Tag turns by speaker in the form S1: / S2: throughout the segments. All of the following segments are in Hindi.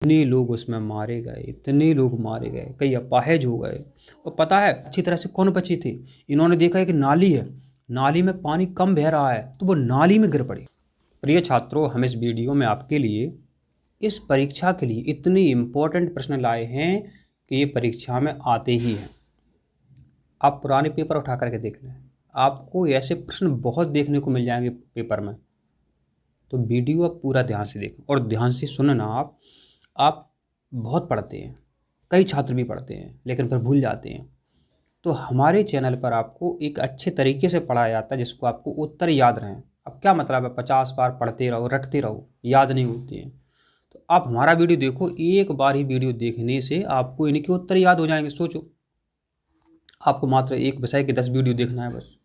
S1: इतने लोग उसमें मारे गए, इतने लोग मारे गए, कई अपाहिज हो गए। और पता है अच्छी तरह से कौन बची थी? इन्होंने देखा है कि नाली है, नाली में पानी कम बह रहा है, तो वो नाली में गिर पड़ी। प्रिय छात्रों, हम इस वीडियो में आपके लिए इस परीक्षा के लिए इतने इम्पोर्टेंट प्रश्न लाए हैं कि ये परीक्षा में आते ही हैं। आप पुराने पेपर उठा करके देख लें, आपको ऐसे प्रश्न बहुत देखने को मिल जाएंगे पेपर में। तो वीडियो आप पूरा ध्यान से देखें और ध्यान से सुनना। आप बहुत पढ़ते हैं, कई छात्र भी पढ़ते हैं लेकिन फिर भूल जाते हैं। तो हमारे चैनल पर आपको एक अच्छे तरीके से पढ़ाया जाता है जिसको आपको उत्तर याद रहें। अब क्या मतलब है 50 बार पढ़ते रहो, रटते रहो, याद नहीं होते हैं। तो आप हमारा वीडियो देखो, एक बार ही वीडियो देखने से आपको इनके उत्तर याद हो जाएंगे। सोचो, आपको मात्र एक विषय के 10 वीडियो देखना है, बस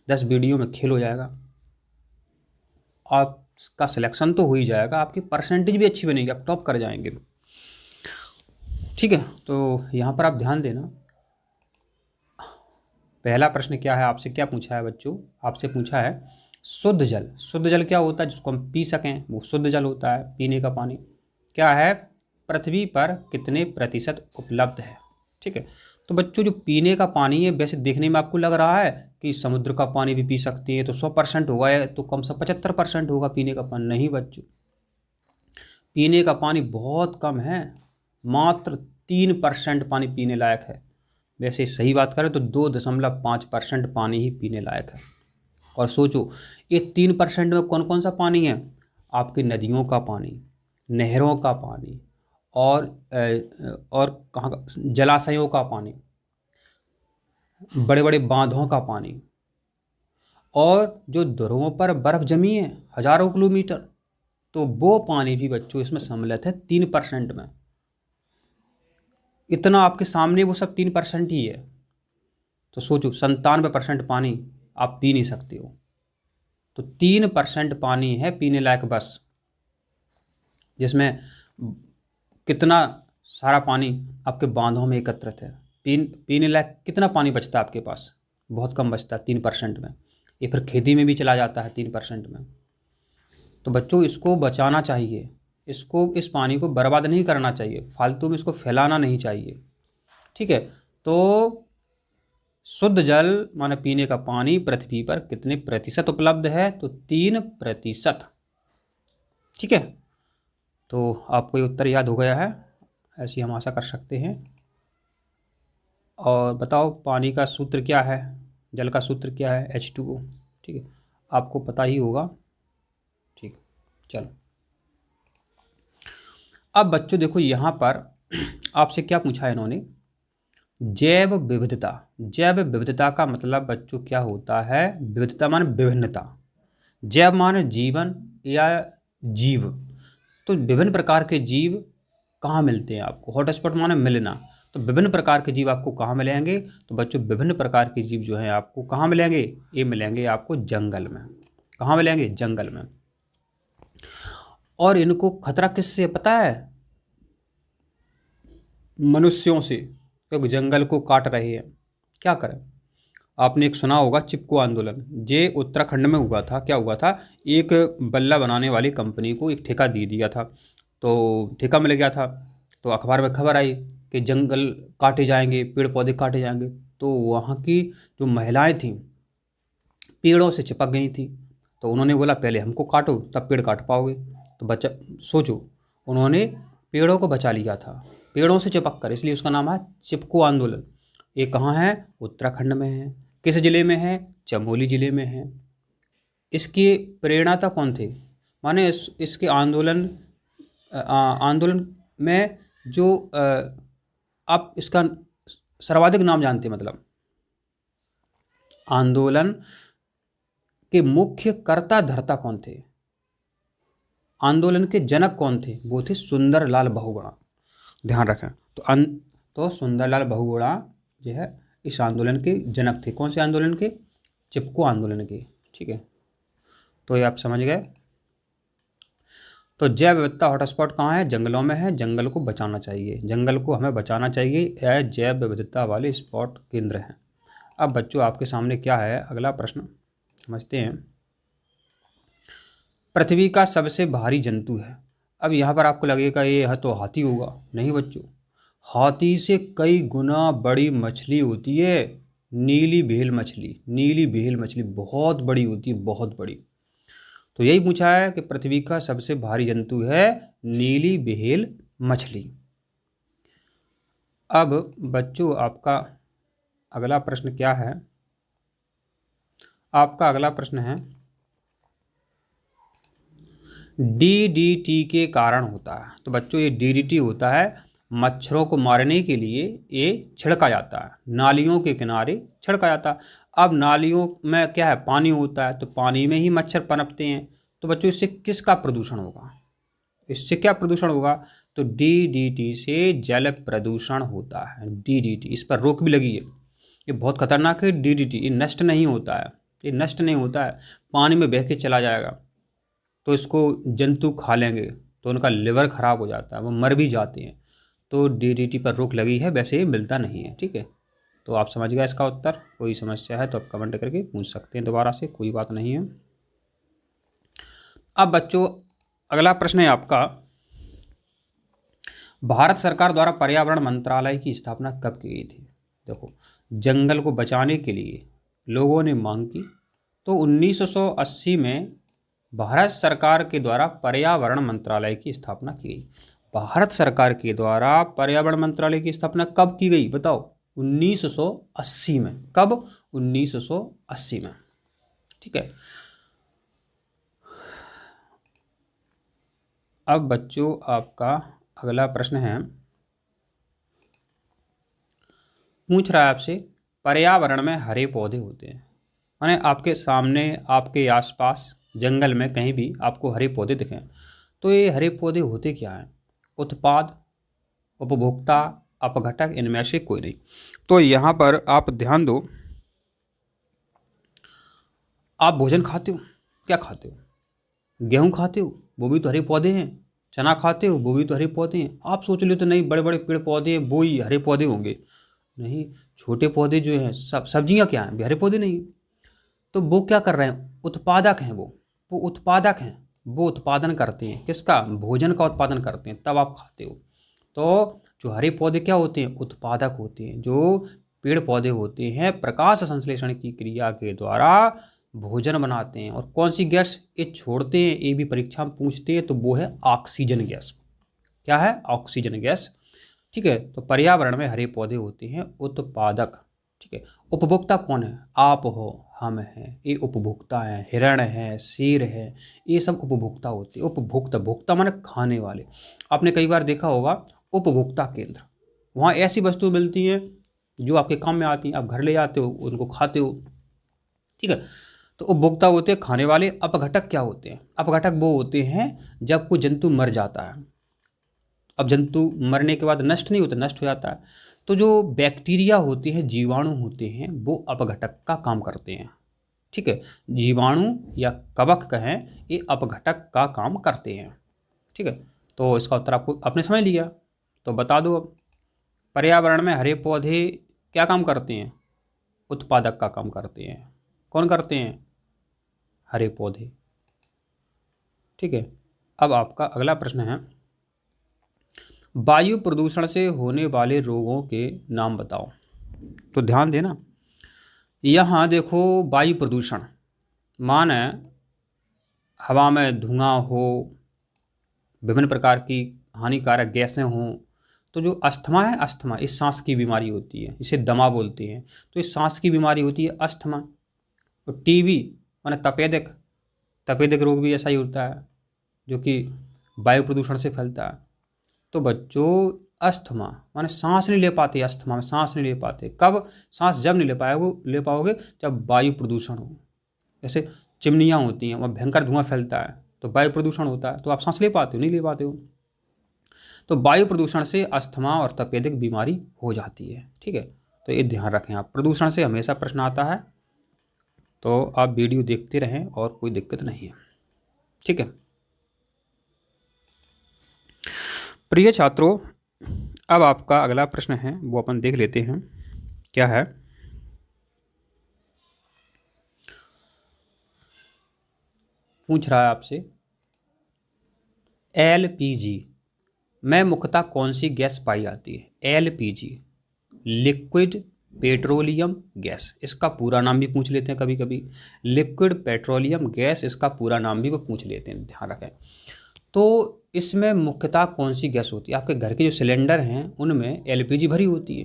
S1: 10 वीडियो में खेल हो जाएगा, आपका सिलेक्शन तो हो ही जाएगा, आपकी परसेंटेज भी अच्छी बनेगी, आप टॉप कर जाएंगे। ठीक है, तो यहाँ पर आप ध्यान देना। पहला प्रश्न क्या है, आपसे क्या पूछा है बच्चों? आपसे पूछा है शुद्ध जल। शुद्ध जल क्या होता है जिसको हम पी सकें, वो शुद्ध जल होता है, पीने का पानी। क्या है? पृथ्वी पर कितने प्रतिशत उपलब्ध है? ठीक है, तो बच्चों जो पीने का पानी है, वैसे देखने में आपको लग रहा है कि समुद्र का पानी भी पी सकते हैं तो 100% होगा, या तो कम से 75% होगा पीने का पानी। नहीं बच्चों, पीने का पानी बहुत कम है, मात्र 3% पानी पीने लायक है। वैसे सही बात करें तो 2.5% पानी ही पीने लायक है। और सोचो, ये 3% में कौन कौन सा पानी है? आपकी नदियों का पानी, नहरों का पानी, और कहाँ का, जलाशयों का पानी, बड़े बड़े बांधों का पानी, और जो ध्रुवों पर बर्फ जमी है हजारों किलोमीटर, तो वो पानी भी बच्चों इसमें सम्मिलित है 3% में। इतना आपके सामने वो सब 3% ही है। तो सोचो 97% पानी आप पी नहीं सकते हो, तो 3% पानी है पीने लायक बस, जिसमें कितना सारा पानी आपके बांधों में एकत्रित है। पीने लायक कितना पानी बचता है आपके पास? बहुत कम बचता है 3% में। ये फिर खेती में भी चला जाता है 3% में। तो बच्चों इसको बचाना चाहिए, इस पानी को बर्बाद नहीं करना चाहिए, फालतू में इसको फैलाना नहीं चाहिए। ठीक है, तो शुद्ध जल माने पीने का पानी पृथ्वी पर कितने प्रतिशत उपलब्ध है? तो 3%। ठीक है, तो आपको ये उत्तर याद हो गया है, ऐसी हम आशा कर सकते हैं। और बताओ पानी का सूत्र क्या है, जल का सूत्र क्या है? H2O। ठीक है, आपको पता ही होगा। ठीक, चलो अब बच्चों देखो यहाँ पर आपसे क्या पूछा है इन्होंने, जैव विविधता। जैव विविधता का मतलब बच्चों क्या होता है? विविधता माने विभिन्नता, जैव माने जीवन या जीव। तो विभिन्न प्रकार के जीव कहाँ मिलते हैं आपको? हॉटस्पॉट माने मिलना, तो विभिन्न प्रकार के जीव आपको कहाँ मिलेंगे? तो बच्चों विभिन्न प्रकार के जीव जो हैं आपको कहाँ मिलेंगे? ये मिलेंगे आपको जंगल में। कहाँ मिलेंगे? जंगल में। और इनको खतरा किससे पता है? मनुष्यों से, क्योंकि जंगल को काट रहे हैं। क्या करें? आपने एक सुना होगा चिपको आंदोलन, ये उत्तराखंड में हुआ था। क्या हुआ था? एक बल्ला बनाने वाली कंपनी को एक ठेका दे दिया था, तो ठेका मिल गया था, तो अखबार में खबर आई कि जंगल काटे जाएंगे, पेड़ पौधे काटे जाएंगे। तो वहाँ की जो महिलाएं थीं पेड़ों से चिपक गई थी, तो उन्होंने बोला पहले हमको काटो तब पेड़ काट पाओगे। तो बच्चा सोचो, उन्होंने पेड़ों को बचा लिया था पेड़ों से चिपक कर, इसलिए उसका नाम है चिपको आंदोलन। ये कहाँ है? उत्तराखंड में है। किस जिले में है? चमोली जिले में है। इसकी प्रेरणाता कौन थे? माने इसके आंदोलन में जो आप इसका सर्वाधिक नाम जानते हैं, मतलब आंदोलन के मुख्य कर्ता धर्ता कौन थे? आंदोलन के जनक कौन थे? वो थे सुंदरलाल बहुगुणा। ध्यान रखें। तो सुंदरलाल बहुगुणा जो है इस आंदोलन के जनक थे। कौन से आंदोलन के? चिपको आंदोलन के। ठीक है, तो ये आप समझ गए। तो जैव विविधता हॉटस्पॉट कहाँ है? जंगलों में है। जंगल को बचाना चाहिए, जंगल को हमें बचाना चाहिए। यह जैव विविधता वाले स्पॉट केंद्र हैं। अब बच्चों आपके सामने क्या है, अगला प्रश्न समझते हैं। पृथ्वी का सबसे भारी जंतु है, अब यहाँ पर आपको लगेगा ये है तो हाथी होगा, नहीं बच्चों, हाथी से कई गुना बड़ी मछली होती है नीली व्हेल मछली। नीली व्हेल मछली बहुत बड़ी होती है, बहुत बड़ी। तो यही पूछा है कि पृथ्वी का सबसे भारी जंतु है नीली व्हेल मछली। अब बच्चों आपका अगला प्रश्न क्या है? आपका अगला प्रश्न है डीडीटी के कारण होता है। तो बच्चों ये डीडीटी होता है मच्छरों को मारने के लिए ये छिड़का जाता है, नालियों के किनारे छिड़का जाता है। अब नालियों में क्या है, पानी होता है, तो पानी में ही मच्छर पनपते हैं। तो बच्चों इससे किसका प्रदूषण होगा? इससे क्या प्रदूषण होगा? तो डीडीटी से जल प्रदूषण होता है। डीडीटी, इस पर रोक भी लगी है, ये बहुत खतरनाक है। डीडीटी ये नष्ट नहीं होता है, ये नष्ट नहीं होता है, पानी में बह के चला जाएगा तो इसको जंतु खा लेंगे तो उनका लिवर खराब हो जाता है, वो मर भी जाते हैं। तो डीडीटी पर रोक लगी है, वैसे ये मिलता नहीं है। ठीक है, तो आप समझ गए इसका उत्तर। कोई समस्या है तो आप कमेंट करके पूछ सकते हैं दोबारा से, कोई बात नहीं है। अब बच्चों अगला प्रश्न है आपका, भारत सरकार द्वारा पर्यावरण मंत्रालय की स्थापना कब की गई थी? देखो, जंगल को बचाने के लिए लोगों ने मांग की, तो 1980 में भारत सरकार के द्वारा पर्यावरण मंत्रालय की स्थापना की गई। भारत सरकार के द्वारा पर्यावरण मंत्रालय की स्थापना कब की गई बताओ? 1980 में। कब? 1980 में। ठीक है, अब बच्चों आपका अगला प्रश्न है, पूछ रहा है आपसे, पर्यावरण में हरे पौधे होते हैं, माने आपके सामने आपके आसपास जंगल में कहीं भी आपको हरे पौधे दिखें, तो ये हरे पौधे होते क्या हैं? उत्पाद, उपभोक्ता, अपघटक, इनमें से कोई नहीं। तो यहाँ पर आप ध्यान दो, आप भोजन खाते हो, क्या खाते हो? गेहूं खाते हो, वो भी तो हरे पौधे हैं। चना खाते हो, वो भी तो हरे पौधे हैं। आप सोच लो तो नहीं, बड़े बड़े पेड़ पौधे हैं वो ही हरे पौधे होंगे, नहीं। छोटे पौधे जो हैं, सब सब्जियां क्या हैं, हरे पौधे नहीं। तो वो क्या कर रहे हैं? उत्पादक हैं वो उत्पादक हैं, वो उत्पादन करते हैं किसका? भोजन का उत्पादन करते हैं, तब आप खाते हो। तो जो हरे पौधे क्या होते हैं? उत्पादक होते हैं। जो पेड़ पौधे होते हैं प्रकाश संश्लेषण की क्रिया के द्वारा भोजन बनाते हैं। और कौन सी गैस ये छोड़ते हैं, ये भी परीक्षा में पूछते हैं, तो वो है ऑक्सीजन गैस। क्या है? Oxygen gas. ठीक है, तो पर्यावरण में हरे पौधे होते हैं उत्पादक। ठीक है, उपभोक्ता कौन है? आप हो, हम हैं, ये उपभोक्ता हैं। हिरण है, शेर है, ये सब उपभोक्ता होते हैं। उपभोक्ता, भोक्ता माने खाने वाले। आपने कई बार देखा होगा उपभोक्ता केंद्र, वहाँ ऐसी वस्तुएं मिलती हैं जो आपके काम में आती हैं, आप घर ले जाते हो, उनको खाते हो। ठीक है, तो उपभोक्ता होते हैं खाने वाले। अपघटक क्या होते हैं? अपघटक वो होते हैं जब कोई जंतु मर जाता है। अब जंतु मरने के बाद नष्ट नहीं होता, नष्ट हो जाता है, तो जो बैक्टीरिया होते हैं, जीवाणु होते हैं, वो अपघटक का काम करते हैं। ठीक है, जीवाणु या कवक कहें, ये अपघटक का काम करते हैं। ठीक है, तो इसका उत्तर आपको आपने समझ लिया। तो बता दो अब, पर्यावरण में हरे पौधे क्या काम करते हैं? उत्पादक का काम करते हैं। कौन करते हैं? हरे पौधे। ठीक है, अब आपका अगला प्रश्न है, वायु प्रदूषण से होने वाले रोगों के नाम बताओ। तो ध्यान देना, यहाँ देखो, वायु प्रदूषण माने हवा में धुआं हो, विभिन्न प्रकार की हानिकारक गैसें हों। तो जो अस्थमा है, अस्थमा इस सांस की बीमारी होती है, इसे दमा बोलते हैं। तो इस सांस की बीमारी होती है अस्थमा। तो टीबी माने तपेदिक, तपेदिक रोग भी ऐसा ही होता है जो कि वायु प्रदूषण से फैलता है। तो बच्चों अस्थमा माने सांस नहीं ले पाते, अस्थमा में सांस नहीं ले पाते। कब? सांस जब नहीं ले पाओगे जब वायु प्रदूषण हो। जैसे चिमनियाँ होती हैं, वहाँ भयंकर धुआं फैलता है, तो वायु प्रदूषण होता है, तो आप सांस ले पाते हो? नहीं ले पाते हो। तो वायु प्रदूषण से अस्थमा और तपेदिक बीमारी हो जाती है। ठीक है, तो ये ध्यान रखें आप, प्रदूषण से हमेशा प्रश्न आता है, तो आप वीडियो देखते रहें और कोई दिक्कत नहीं है। ठीक है, प्रिय छात्रों, अब आपका अगला प्रश्न है वो अपन देख लेते हैं, क्या है। पूछ रहा है आपसे, एलपीजी में मुख्यतः कौन सी गैस पाई जाती है? एलपीजी, लिक्विड पेट्रोलियम गैस, इसका पूरा नाम भी पूछ लेते हैं कभी कभी, लिक्विड पेट्रोलियम गैस, इसका पूरा नाम भी वो पूछ लेते हैं, ध्यान रखें। तो इसमें मुख्यतः कौन सी गैस होती है? आपके घर के जो सिलेंडर हैं उनमें एलपीजी भरी होती है,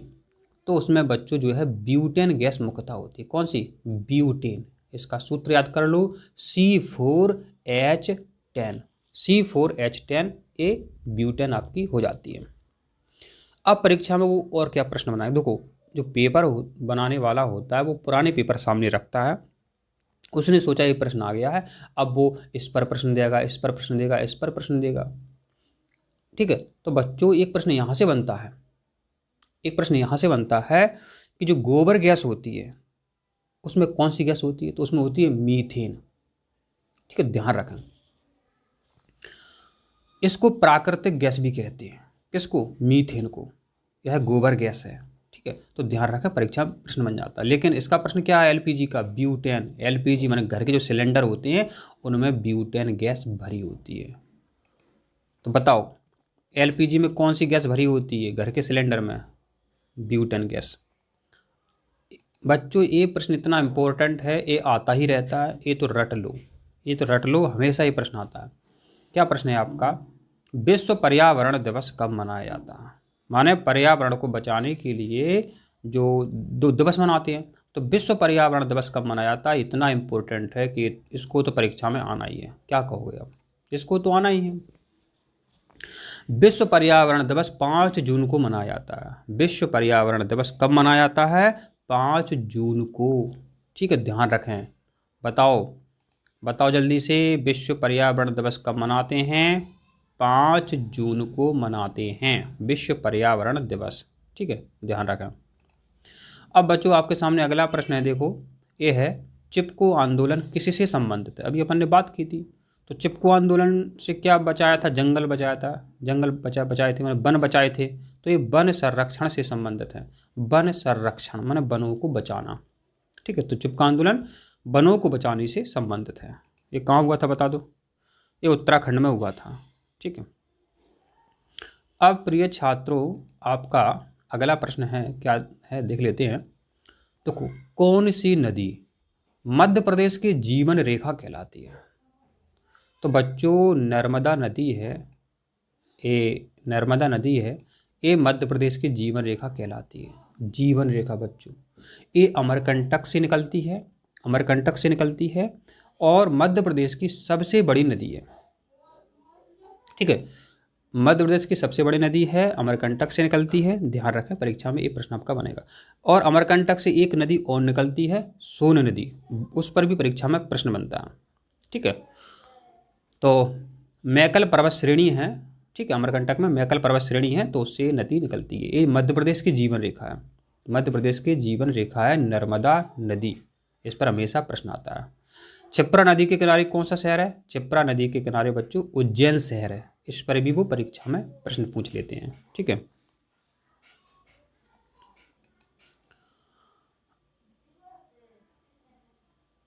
S1: तो उसमें बच्चों जो है ब्यूटेन गैस मुख्यतः होती है। कौन सी? ब्यूटेन। इसका सूत्र याद कर लो, C4H10, C4H10 ए ब्यूटेन आपकी हो जाती है। अब परीक्षा में वो और क्या प्रश्न बनाए, देखो जो पेपर बनाने वाला होता है वो पुराने पेपर सामने रखता है, उसने सोचा ये प्रश्न आ गया है, अब वो इस पर प्रश्न देगा, इस पर प्रश्न देगा, इस पर प्रश्न देगा, ठीक है। तो बच्चों एक प्रश्न यहाँ से बनता है, एक प्रश्न यहाँ से बनता है कि जो गोबर गैस होती है उसमें कौन सी गैस होती है? तो उसमें होती है मीथेन, ठीक है, ध्यान रखें। इसको प्राकृतिक गैस भी कहते हैं, किसको? मीथेन को। यह गोबर गैस है, ठीक है, तो ध्यान रखें, परीक्षा में प्रश्न बन जाता है। लेकिन इसका प्रश्न क्या है? एलपीजी का, ब्यूटेन। एलपीजी माने घर के जो सिलेंडर होते हैं उनमें ब्यूटेन गैस भरी होती है। तो बताओ एलपीजी में कौन सी गैस भरी होती है घर के सिलेंडर में? Butane gas. बच्चों ये प्रश्न इतना इंपॉर्टेंट है, ये आता ही रहता है, ये तो रट लो, ये तो रट लो, हमेशा ये प्रश्न आता है। क्या प्रश्न है आपका? विश्व पर्यावरण दिवस कब मनाया जाता है? माने पर्यावरण को बचाने के लिए जो दो दिवस मनाते हैं, तो विश्व पर्यावरण दिवस कब मनाया जाता है? इतना इम्पोर्टेंट है कि इसको तो परीक्षा में आना ही है। क्या कहोगे आप? इसको तो आना ही है। विश्व पर्यावरण दिवस 5 जून को मनाया जाता है। विश्व पर्यावरण दिवस कब मनाया जाता है? 5 जून को, ठीक है, ध्यान रखें। बताओ बताओ जल्दी से, विश्व पर्यावरण दिवस कब मनाते हैं? 5 जून को मनाते हैं विश्व पर्यावरण दिवस, ठीक है, ध्यान रखें। अब बच्चों आपके सामने अगला प्रश्न है, देखो ये है चिपको आंदोलन किससे संबंधित है? अभी अपन ने बात की थी, तो चिपको आंदोलन से क्या बचाया था? जंगल बचाया था, जंगल बचाए थे, मैंने वन बचाए थे, तो ये वन संरक्षण से संबंधित है। वन संरक्षण माने वनों को बचाना, ठीक है, तो चिपको आंदोलन वनों को बचाने से संबंधित है। ये कहाँ हुआ था बता दो? ये उत्तराखंड में हुआ था, ठीक है। अब प्रिय छात्रों आपका अगला प्रश्न है, क्या है देख लेते हैं। देखो कौन सी नदी मध्य प्रदेश की जीवन रेखा कहलाती है? तो बच्चों नर्मदा नदी है, ये नर्मदा नदी है, ये मध्य प्रदेश की जीवन रेखा कहलाती है। जीवन रेखा बच्चों, ये अमरकंटक से निकलती है, अमरकंटक से निकलती है और मध्य प्रदेश की सबसे बड़ी नदी है, ठीक है, मध्य प्रदेश की सबसे बड़ी नदी है, अमरकंटक से निकलती है, ध्यान रखें, परीक्षा में ये प्रश्न आपका बनेगा। और अमरकंटक से एक नदी और निकलती है, सोन नदी, उस पर भी परीक्षा में प्रश्न बनता है, ठीक है। तो मैकल पर्वत श्रेणी है, ठीक है, अमरकंटक में मैकल पर्वत श्रेणी है, तो उससे नदी निकलती है। ये मध्य प्रदेश की जीवन रेखा है, मध्य प्रदेश की जीवन रेखा है नर्मदा नदी, इस पर हमेशा प्रश्न आता है। क्षिप्रा नदी के किनारे कौन सा शहर है? क्षिप्रा नदी के किनारे बच्चों उज्जैन शहर है, इस पर भी वो परीक्षा में प्रश्न पूछ लेते हैं, ठीक है।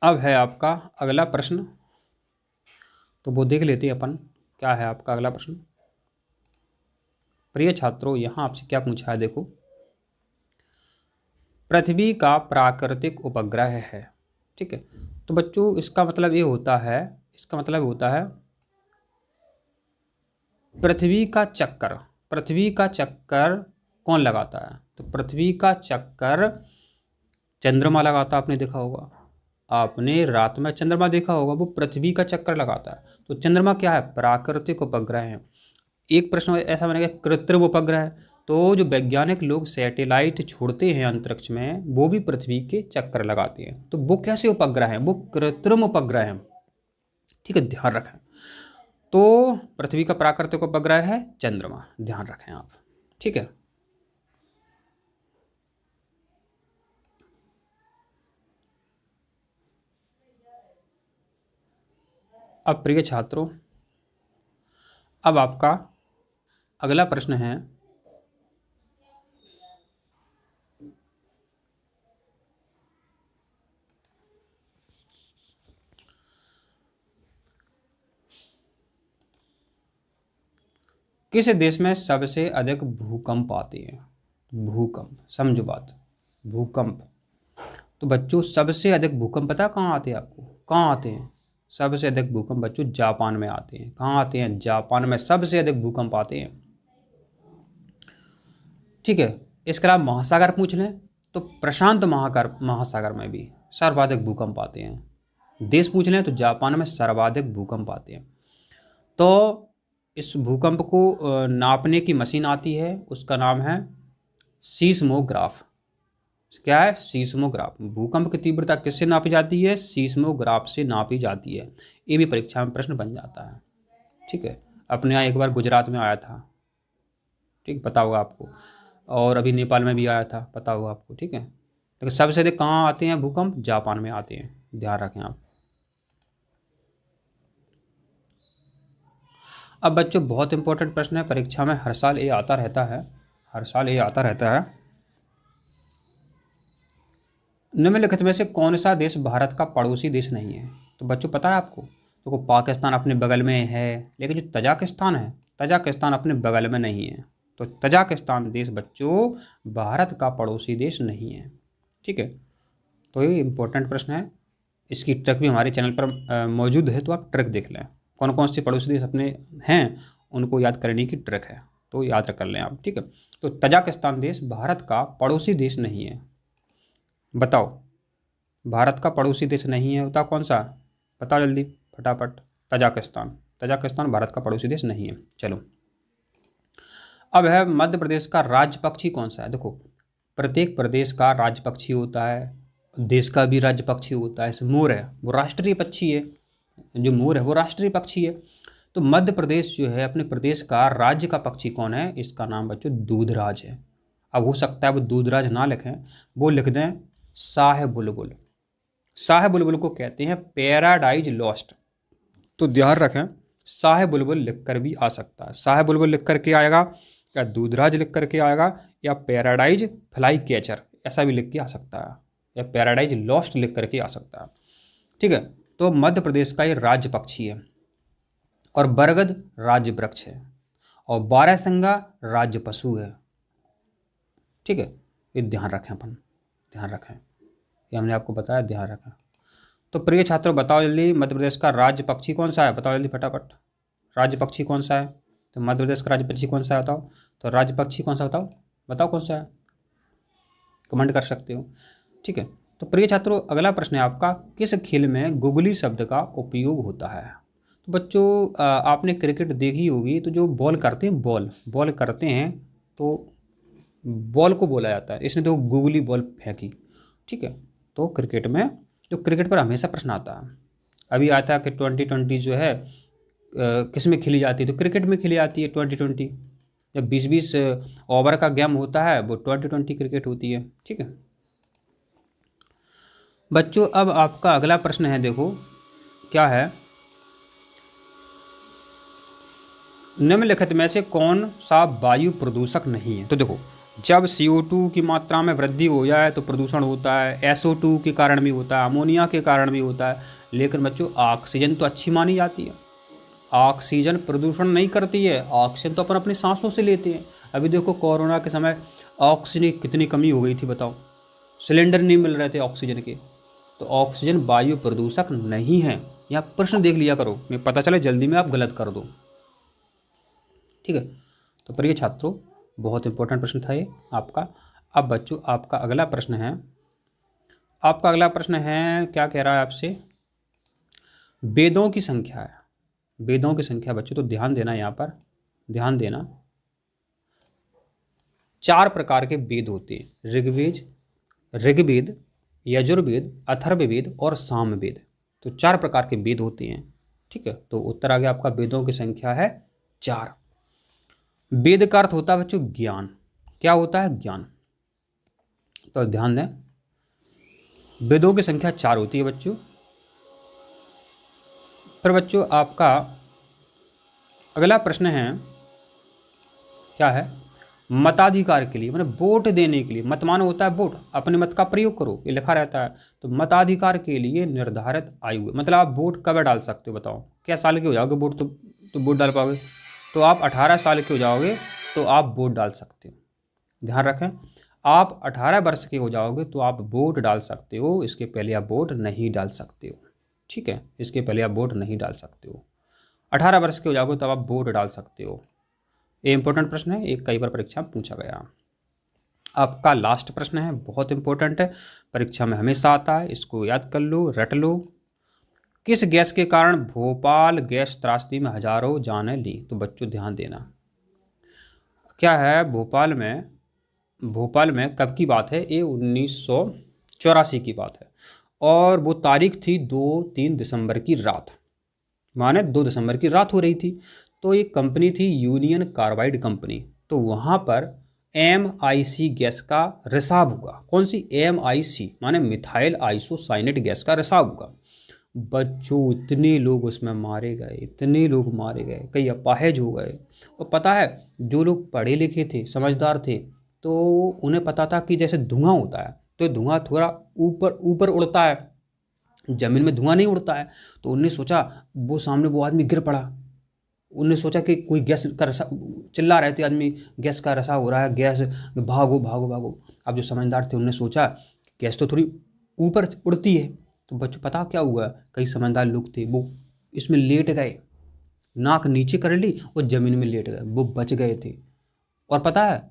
S1: अब है आपका अगला प्रश्न, तो वो देख लेते हैं अपन, क्या है आपका अगला प्रश्न। प्रिय छात्रों यहाँ आपसे क्या पूछा है, देखो पृथ्वी का प्राकृतिक उपग्रह है, ठीक है, तो बच्चों इसका मतलब ये होता है, इसका मतलब होता है पृथ्वी का चक्कर, पृथ्वी का चक्कर कौन लगाता है? तो पृथ्वी का चक्कर चंद्रमा लगाता, आपने देखा होगा, आपने रात में चंद्रमा देखा होगा, वो पृथ्वी का चक्कर लगाता है। तो चंद्रमा क्या है? प्राकृतिक उपग्रह है। एक प्रश्न ऐसा बनेगा कृत्रिम उपग्रह, तो जो वैज्ञानिक लोग सैटेलाइट छोड़ते हैं अंतरिक्ष में वो भी पृथ्वी के चक्कर लगाते हैं, तो वो कैसे उपग्रह हैं? वो कृत्रिम उपग्रह हैं, ठीक है, ध्यान रखें। तो पृथ्वी का प्राकृतिक उपग्रह है चंद्रमा, ध्यान रखें आप, ठीक है। अब प्रिय छात्रों अब आपका अगला प्रश्न है, किस देश में सबसे अधिक भूकंप आते हैं? भूकंप, समझो बात, भूकंप। तो बच्चों सबसे अधिक भूकंप पता कहाँ आते हैं आपको? कहाँ आते हैं सबसे अधिक भूकंप? बच्चों जापान में आते हैं। कहाँ आते हैं? जापान में सबसे अधिक भूकंप आते हैं। ठीक है, इसके अलावा महासागर पूछ लें तो प्रशांत महासागर में भी सर्वाधिक भूकंप आते हैं। देश पूछ लें तो जापान में सर्वाधिक भूकंप आते हैं। तो इस भूकंप को नापने की मशीन आती है, उसका नाम है सीस्मोग्राफ। क्या है? सीस्मोग्राफ। भूकंप की तीव्रता किससे नापी जाती है? सीस्मोग्राफ से नापी जाती है। ये भी परीक्षा में प्रश्न बन जाता है। ठीक है, अपने यहाँ एक बार गुजरात में आया था, ठीक, पता होगा आपको, और अभी नेपाल में भी आया था, पता होगा आपको। ठीक है, लेकिन सबसे अधिक कहाँ आते हैं भूकंप? जापान में आते हैं, ध्यान रखें आप। अब बच्चों बहुत इंपॉर्टेंट प्रश्न है, परीक्षा में हर साल ये आता रहता है, हर साल ये आता रहता है। निम्नलिखित में से कौन सा देश भारत का पड़ोसी देश नहीं है? तो बच्चों पता है आपको, तो पाकिस्तान अपने बगल में है, लेकिन जो तजाकिस्तान है, तजाकिस्तान अपने बगल में नहीं है। तो तजाकिस्तान देश बच्चों भारत का पड़ोसी देश नहीं है। ठीक है, तो ये इंपॉर्टेंट प्रश्न है, इसकी ट्रिक भी हमारे चैनल पर मौजूद है, तो आप ट्रिक देख लें। कौन कौन से पड़ोसी देश अपने हैं उनको याद करने की ट्रिक है, तो याद कर लें आप। ठीक है, तो तजाकिस्तान देश भारत का पड़ोसी देश नहीं है। बताओ, भारत का पड़ोसी देश नहीं है, बताओ कौन सा? बताओ जल्दी फटाफट। तजाकिस्तान, तजाकिस्तान भारत का पड़ोसी देश नहीं है। चलो, अब है मध्य प्रदेश का राज्य पक्षी कौन सा है? देखो, प्रत्येक प्रदेश का राज्य पक्षी होता है, देश का भी राज्य पक्षी होता है। इस मोर है, वो राष्ट्रीय पक्षी है, जो मोर है वो राष्ट्रीय पक्षी है। तो मध्य प्रदेश जो है, अपने प्रदेश का राज्य का पक्षी कौन है? इसका नाम बच्चों दूधराज है। अब हो सकता है वो दूधराज ना लिखें, वो लिख दें शाह बुलबुल। शाह बुलबुल को कहते हैं पैराडाइज लॉस्ट। तो ध्यान रखें, शाह बुलबुल लिख कर भी आ सकता है। शाह बुलबुल लिख करके आएगा, या दूधराज लिख करके आएगा, या पैराडाइज फ्लाई कैचर ऐसा भी लिख के आ सकता है, या पैराडाइज लॉस्ट लिख करके आ सकता है। ठीक है, तो मध्य प्रदेश का ये राज्य पक्षी है, और बरगद राज्य वृक्ष है, और बारहसिंगा राज्य पशु है। ठीक है, ये ध्यान रखें, अपन ध्यान रखें, ये हमने आपको बताया, ध्यान रखें। तो प्रिय छात्रों बताओ जल्दी, मध्य प्रदेश का राज्य पक्षी कौन सा है? बताओ जल्दी फटाफट, राज्य पक्षी कौन सा है? तो मध्य प्रदेश का राज्य पक्षी कौन सा है बताओ? तो राज्य पक्षी कौन सा बताओ, बताओ कौन सा है, कमेंट कर सकते हो। ठीक है, तो प्रिय छात्रों अगला प्रश्न है आपका, किस खेल में गुगली शब्द का उपयोग होता है? तो बच्चों आपने क्रिकेट देखी होगी, तो जो बॉल करते हैं, बॉल करते हैं, तो बॉल को बोला जाता है, इसने तो गुगली बॉल फेंकी। ठीक है, तो क्रिकेट में, जो क्रिकेट पर हमेशा प्रश्न आता है, अभी आया था कि 2020 जो है किस में खेली जाती है? तो क्रिकेट में खेली जाती है 2020। जब 20-20 ओवर का गेम होता है वो 2020 क्रिकेट होती है। ठीक है बच्चों, अब आपका अगला प्रश्न है, देखो क्या है, निम्नलिखित में से कौन सा वायु प्रदूषक नहीं है? तो देखो, जब CO2 की मात्रा में वृद्धि हो जाए तो प्रदूषण होता है, SO2 के कारण भी होता है, अमोनिया के कारण भी होता है, लेकिन बच्चों ऑक्सीजन तो अच्छी मानी जाती है। ऑक्सीजन प्रदूषण नहीं करती है, ऑक्सीजन तो अपन अपनी सांसों से लेते हैं। अभी देखो कोरोना के समय ऑक्सीजन की कितनी कमी हो गई थी, बताओ, सिलेंडर नहीं मिल रहे थे ऑक्सीजन के। तो ऑक्सीजन वायु प्रदूषक नहीं है। यहाँ प्रश्न देख लिया करो, मैं पता चले जल्दी में आप गलत कर दो। ठीक है, तो प्रिय छात्रों बहुत इंपॉर्टेंट प्रश्न था ये आपका। अब बच्चों आपका अगला प्रश्न है, आपका अगला प्रश्न है, क्या कह रहा है आपसे, वेदों की संख्या है, वेदों की संख्या बच्चों, तो ध्यान देना, यहाँ पर ध्यान देना। 4 प्रकार के वेद होते हैं, ऋग्वेद, यजुर्वेद, अथर्ववेद और सामवेद। तो 4 प्रकार के वेद होते हैं। ठीक है, तो उत्तर आ गया आपका, वेदों की संख्या है 4। वेद का अर्थ होता है बच्चों ज्ञान। क्या होता है? ज्ञान। तो ध्यान दें, वेदों की संख्या 4 होती है बच्चों। फिर बच्चों आपका अगला प्रश्न है, क्या है, मताधिकार के लिए, मतलब वोट देने के लिए, मत मानो होता है वोट, अपने मत का प्रयोग करो, ये लिखा रहता है। तो मताधिकार के लिए निर्धारित आयु, मतलब आप वोट कब डाल सकते हो? बताओ, क्या साल के हो जाओगे वोट तो वोट डाल पाओगे? तो आप 18 साल के हो जाओगे तो आप वोट डाल सकते हो। ध्यान रखें, आप 18 वर्ष के हो जाओगे तो आप वोट डाल सकते हो, इसके पहले आप वोट नहीं डाल सकते हो। ठीक है, इसके पहले आप वोट नहीं डाल सकते हो। 18 वर्ष के हो जाओगे तब आप वोट डाल सकते हो। ये इंपॉर्टेंट प्रश्न है, एक कई बार परीक्षा में पूछा गया। आपका लास्ट प्रश्न है, बहुत इंपॉर्टेंट है, परीक्षा में हमेशा आता है, इसको याद कर लो, रट लो। किस गैस के कारण भोपाल गैस त्रासदी में हजारों जानें ली? तो बच्चों ध्यान देना, क्या है, भोपाल में कब की बात है? ये 1984 की बात है, और वो तारीख थी 2-3 दिसंबर की रात, माने 2 दिसंबर की रात हो रही थी। तो एक कंपनी थी यूनियन कार्बाइड कंपनी, तो वहाँ पर MIC गैस का रिसाव हुआ। कौन सी? MIC माने मिथाइल आइसोसाइनेट गैस का रिसाव हुआ। बच्चों इतने लोग उसमें मारे गए, इतने लोग मारे गए, कई अपाहिज हो गए। और पता है, जो लोग पढ़े लिखे थे, समझदार थे, तो उन्हें पता था कि जैसे धुआं होता है तो धुआं थोड़ा ऊपर ऊपर उड़ता है, ज़मीन में धुआं नहीं उड़ता है। तो उनने सोचा, वो सामने वो आदमी गिर पड़ा, उनने सोचा कि कोई गैस का रसा, चिल्ला रहे थे आदमी, गैस का रसा हो रहा है, गैस, भागो भागो भागो। अब जो समझदार थे उनने सोचा गैस तो थोड़ी ऊपर उड़ती है। तो बच्चों पता क्या हुआ, कई समझदार लोग थे वो इसमें लेट गए, नाक नीचे कर ली और ज़मीन में लेट गए, वो बच गए थे। और पता है